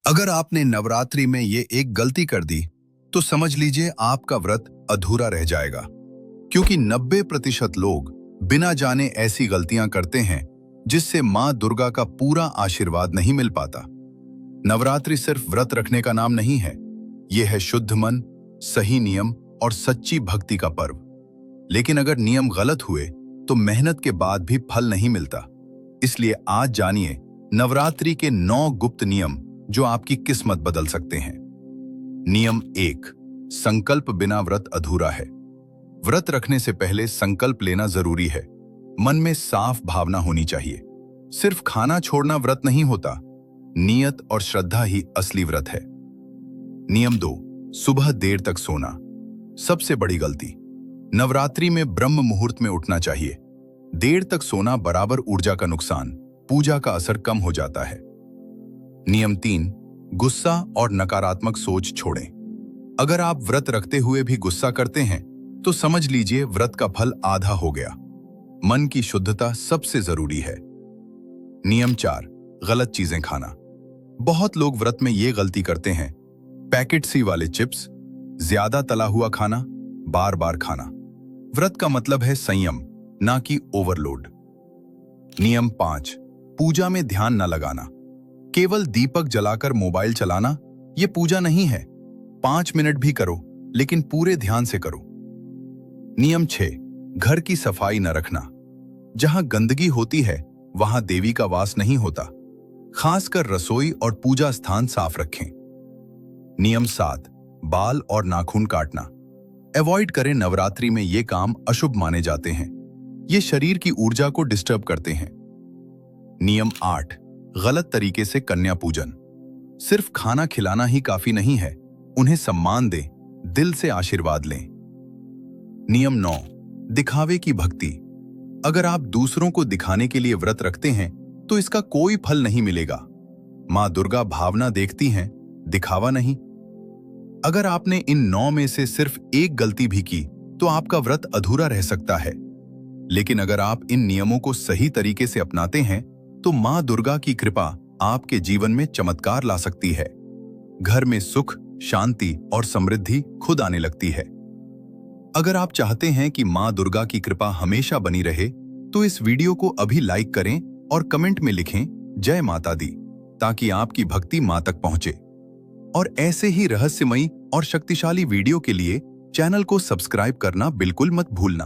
अगर आपने नवरात्रि में ये एक गलती कर दी, तो समझ लीजिए आपका व्रत अधूरा रह जाएगा। क्योंकि 90% लोग बिना जाने ऐसी गलतियां करते हैं जिससे मां दुर्गा का पूरा आशीर्वाद नहीं मिल पाता। नवरात्रि सिर्फ व्रत रखने का नाम नहीं है, यह है शुद्ध मन, सही नियम और सच्ची भक्ति का पर्व। लेकिन अगर नियम गलत हुए तो मेहनत के बाद भी फल नहीं मिलता। इसलिए आज जानिए नवरात्रि के 9 गुप्त नियम जो आपकी किस्मत बदल सकते हैं। नियम 1, संकल्प बिना व्रत अधूरा है। व्रत रखने से पहले संकल्प लेना जरूरी है। मन में साफ भावना होनी चाहिए। सिर्फ खाना छोड़ना व्रत नहीं होता, नियत और श्रद्धा ही असली व्रत है। नियम 2, सुबह देर तक सोना। सबसे बड़ी गलती, नवरात्रि में ब्रह्म मुहूर्त में उठना चाहिए। देर तक सोना बराबर ऊर्जा का नुकसान, पूजा का असर कम हो जाता है। नियम 3, गुस्सा और नकारात्मक सोच छोड़ें। अगर आप व्रत रखते हुए भी गुस्सा करते हैं तो समझ लीजिए व्रत का फल आधा हो गया। मन की शुद्धता सबसे जरूरी है। नियम 4, गलत चीजें खाना। बहुत लोग व्रत में ये गलती करते हैं, पैकेट सी वाले चिप्स, ज्यादा तला हुआ खाना, बार बार खाना। व्रत का मतलब है संयम, ना कि ओवरलोड। नियम 5, पूजा में ध्यान न लगाना। केवल दीपक जलाकर मोबाइल चलाना यह पूजा नहीं है। 5 मिनट भी करो, लेकिन पूरे ध्यान से करो। नियम 6, घर की सफाई न रखना। जहां गंदगी होती है वहां देवी का वास नहीं होता। खासकर रसोई और पूजा स्थान साफ रखें। नियम 7, बाल और नाखून काटना अवॉइड करें। नवरात्रि में ये काम अशुभ माने जाते हैं। ये शरीर की ऊर्जा को डिस्टर्ब करते हैं। नियम 8, गलत तरीके से कन्या पूजन। सिर्फ खाना खिलाना ही काफी नहीं है, उन्हें सम्मान दें, दिल से आशीर्वाद लें। नियम 9, दिखावे की भक्ति। अगर आप दूसरों को दिखाने के लिए व्रत रखते हैं तो इसका कोई फल नहीं मिलेगा। मां दुर्गा भावना देखती हैं, दिखावा नहीं। अगर आपने इन 9 में से सिर्फ एक गलती भी की तो आपका व्रत अधूरा रह सकता है। लेकिन अगर आप इन नियमों को सही तरीके से अपनाते हैं तो मां दुर्गा की कृपा आपके जीवन में चमत्कार ला सकती है। घर में सुख, शांति और समृद्धि खुद आने लगती है। अगर आप चाहते हैं कि मां दुर्गा की कृपा हमेशा बनी रहे तो इस वीडियो को अभी लाइक करें और कमेंट में लिखें जय माता दी, ताकि आपकी भक्ति मां तक पहुंचे। और ऐसे ही रहस्यमयी और शक्तिशाली वीडियो के लिए चैनल को सब्सक्राइब करना बिल्कुल मत भूलना।